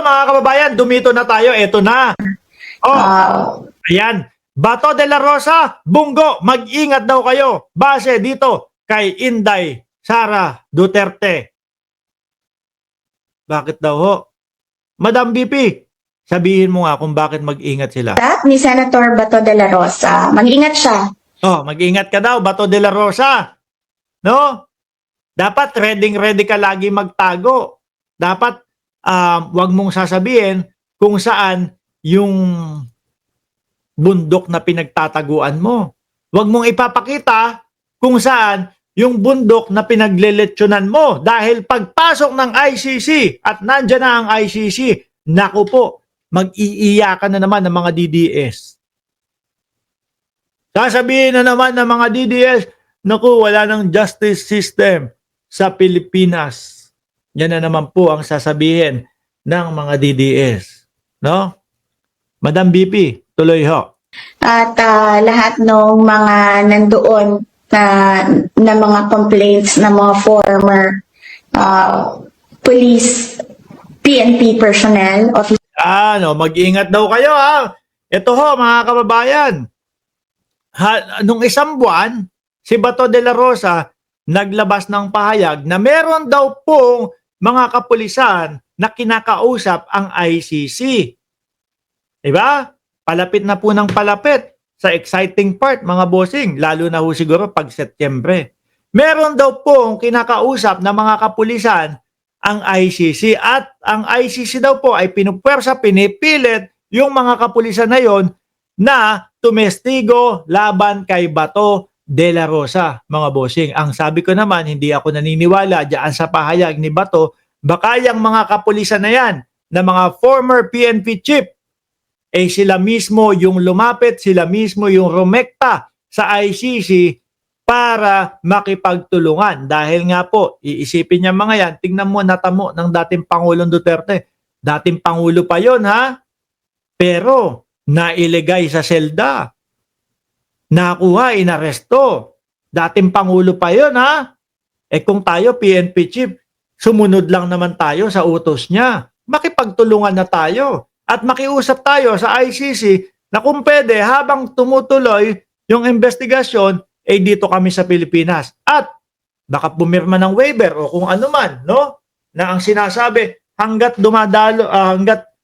mga kababayan, dumito na tayo. Ito na. Ayan. Bato de la Rosa, Bungo, mag-ingat daw kayo. Base dito kay Inday Sara Duterte. Bakit daw ho? Madam BP, sabihin mo nga kung bakit mag-ingat sila. Ni Senator Bato de la Rosa. Mag-ingat siya. Mag-ingat ka daw, Bato de la Rosa. No? Dapat ready ka lagi magtago. Dapat wag mong sasabihin kung saan yung bundok na pinagtataguan mo. Wag mong ipapakita kung saan yung bundok na pinagleletsyonan mo. Dahil pagpasok ng ICC at nandyan na ang ICC, naku po, mag-iiyakan na naman ng mga DDS. Sasabihin na naman ng mga DDS, naku, wala ng justice system sa Pilipinas. Yan na naman po ang sasabihin ng mga DDS. No? Madam BP, tuloy ho. At lahat ng mga nandoon na mga complaints ng mga former police, PNP personnel, Mag-ingat daw kayo ha. Ito ho, mga kababayan. Nung isang buwan, si Bato de la Rosa naglabas ng pahayag na meron daw pong mga kapulisan na kinakausap ang ICC. Diba? Palapit na po ng palapit sa exciting part, mga bossing, lalo na ho siguro pag Setyembre. Meron daw pong kinakausap na mga kapulisan ang ICC at ang ICC daw po ay pinupwersa, pinipilit yung mga kapulisan na yon na tumestigo laban kay Bato de la Rosa, mga bossing. Ang sabi ko naman, hindi ako naniniwala diyan sa pahayag ni Bato, baka yung mga kapulisan na yan, na mga former PNP chief, sila mismo yung lumapit, sila mismo yung rumekta sa ICC para makipagtulungan. Dahil nga po, iisipin niya mga yan, tingnan mo, natamo ng dating Pangulong Duterte. Dating Pangulo pa yon ha? Pero, nailigay sa selda. Nakuha, inaresto. Dating Pangulo pa yon ha? Kung tayo, PNP chief, sumunod lang naman tayo sa utos niya. Makipagtulungan na tayo. At makiusap tayo sa ICC na kung pwede, habang tumutuloy yung investigasyon, dito kami sa Pilipinas. At baka pumirma ng waiver o kung ano man, no? Na ang sinasabi, hanggat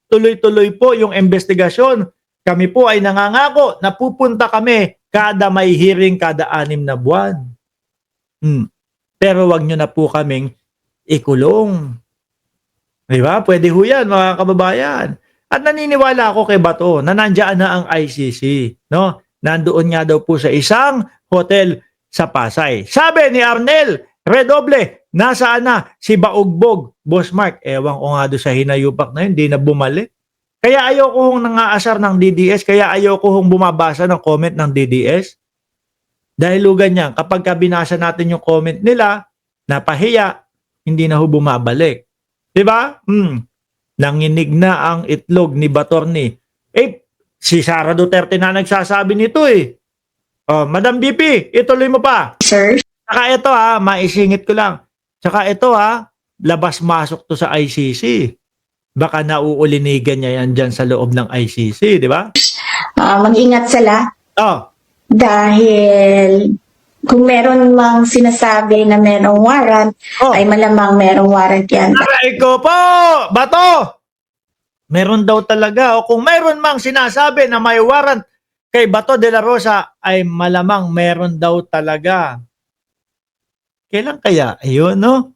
tuloy-tuloy po yung investigasyon, kami po ay nangangako na pupunta kami kada may hearing, kada 6 na buwan. Pero wag nyo na po kaming ikulong. Diba? Pwede ho yan, mga kababayan. At naniniwala ako kay Bato na nandiyan na ang ICC. No? Nandoon nga daw po sa isang hotel sa Pasay. Sabi ni Arnel Redoble, nasaan na si Baugbog? Boss Mark, ewan ko nga doon sa hinayupak na yun, hindi na bumalik. Kaya ayoko hong nangaasar ng DDS, kaya ayoko hong bumabasa ng comment ng DDS. Dahil ganyan, kapag binasa natin yung comment nila, napahiya, hindi na ho bumabalik. Diba? Nanginig na ang itlog ni Batorni. Si Sara Duterte na nagsasabi nito eh. Madam BP, ituloy mo pa. Sir? Saka ito maisingit ko lang. Saka ito labas-masok to sa ICC. Baka nauulinigan niya yan dyan sa loob ng ICC, di ba? Mag-ingat sila. Dahil kung meron mang sinasabi na merong warrant, ay malamang merong warrant yan. Aray ko po! Bato! Meron daw talaga. O kung meron mang sinasabi na may warrant kay Bato de la Rosa, ay malamang meron daw talaga. Kailan kaya? Ayun, no?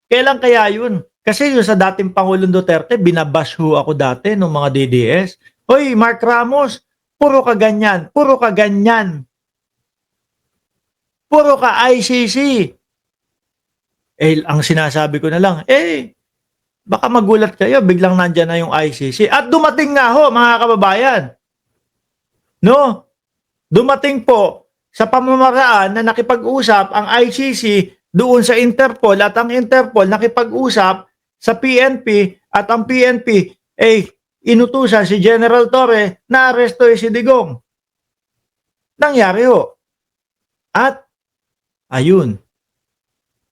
Kailan kaya yun? Kasi yung sa dating Pangulong Duterte, binabash ho ako dati ng mga DDS. Hoy, Mark Ramos, puro ka ganyan, puro ka ganyan. Puro ka ICC. Ang sinasabi ko na lang, baka magulat kayo, biglang nandyan na yung ICC. At dumating nga ho, mga kababayan. No? Dumating po sa pamamaraan na nakipag-usap ang ICC doon sa Interpol at ang Interpol nakipag-usap sa PNP at ang PNP inutusan si General Torre na aresto si Digong. Nangyari ho. At ayun,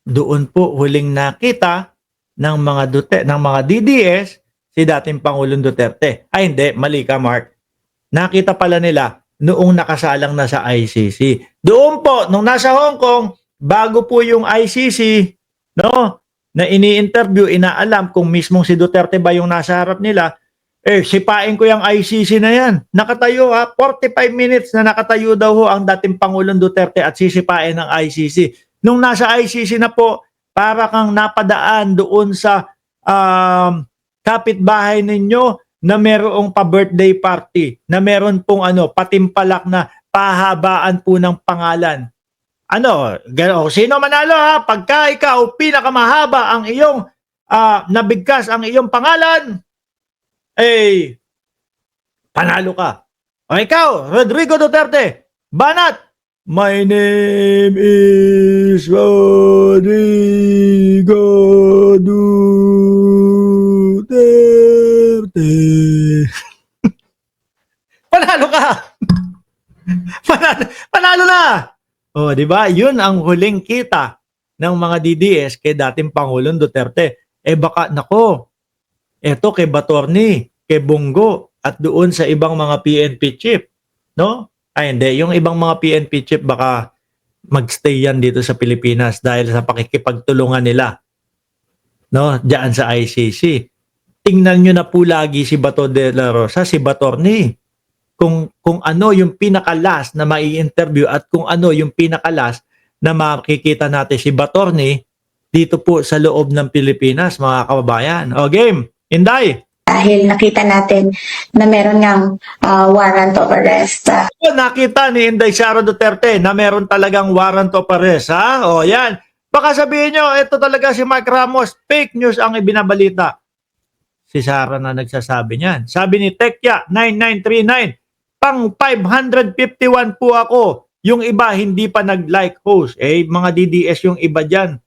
doon po huling nakita ng mga DDS si dating Pangulong Duterte. Ay hindi, mali ka Mark. Nakita pala nila noong nakasalang na sa ICC. Doon po, nung nasa Hong Kong, bago po yung ICC, no, na ini-interview, inaalam kung mismong si Duterte ba yung nasa harap nila, sipain ko yung ICC na yan. Nakatayo 45 minutes na nakatayo daw ho ang dating Pangulong Duterte at sisipain ng ICC. Nung nasa ICC na po, para kang napadaan doon sa kapitbahay ninyo na merong pa-birthday party, na meron pong patimpalak na pahabaan po ng pangalan. Sino manalo pagka ikaw pinakamahaba ang iyong nabigkas ang iyong pangalan, panalo ka. O ikaw, Rodrigo Duterte, banat. My name is Rodrigo Duterte. Panalo ka. Panalo na. O, di ba? Yun ang huling kita ng mga DDS kay dating Pangulong Duterte. Baka, nako, eto kay Batorni, kay Bongo, at doon sa ibang mga PNP chief. No? Ay, hindi. Yung ibang mga PNP chief, baka magstay yan dito sa Pilipinas dahil sa pakikipagtulungan nila. No? Diyan sa ICC. Tingnan nyo na po lagi si Bato de la Rosa, si Batorni. Kung ano yung pinakalas na mai-interview at kung ano yung pinakalas na makikita natin si Batorni dito po sa loob ng Pilipinas, mga kababayan. O, game. Inday. Dahil nakita natin na meron ngang warrant of arrest. Nakita ni Inday Sara Duterte na meron talagang warrant of arrest. O, yan. Baka sabihin nyo, ito talaga si Mark Ramos, fake news ang ibinabalita. Si Sara na nagsasabi niyan. Sabi ni Tekya 9939, pang 551 po ako. Yung iba hindi pa nag-like host. Mga DDS yung iba dyan.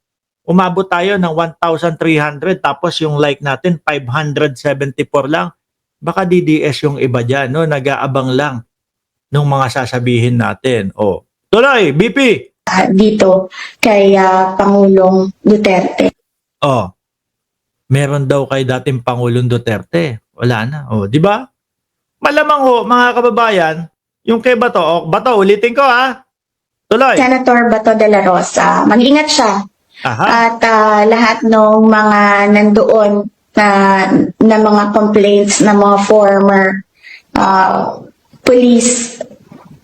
Umabot tayo ng 1,300 tapos yung like natin 574 lang. Baka DDS yung iba dyan, no? Nag-aabang lang ng mga sasabihin natin. O, tuloy, BP! Dito kay Pangulong Duterte. O, meron daw kay dating Pangulong Duterte. Wala na. O, di ba? Malamang ho, mga kababayan, yung kay Bato, Bato, ulitin ko Tuloy. Senator Bato de la Rosa, mag-ingat siya. Aha. At lahat ng mga nandoon na mga complaints ng mga former police,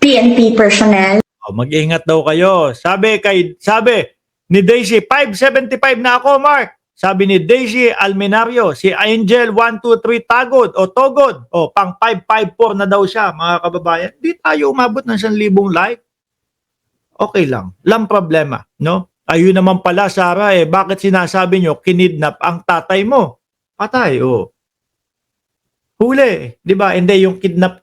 PNP personnel. Mag-ingat daw kayo. Sabi ni Daisy, 575 na ako, Mark. Sabi ni Daisy Almenario, si Angel 123 Togod, pang 554 na daw siya, mga kababayan. Di tayo umabot ng 1,000 like. Okay lang. Lang problema, no? Ayun naman pala, Sara, bakit sinasabi nyo, kinidnap ang tatay mo? Patay, Huli, di ba? Hindi, yung kidnap,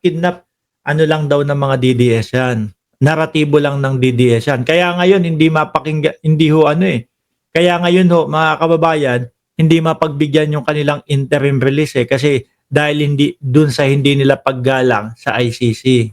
ano lang daw ng mga DDS yan. Naratibo lang ng DDS yan. Kaya ngayon, hindi mapakinggan, hindi ho Kaya ngayon ho, mga kababayan, hindi mapagbigyan yung kanilang interim release kasi dahil dun sa hindi nila paggalang sa ICC.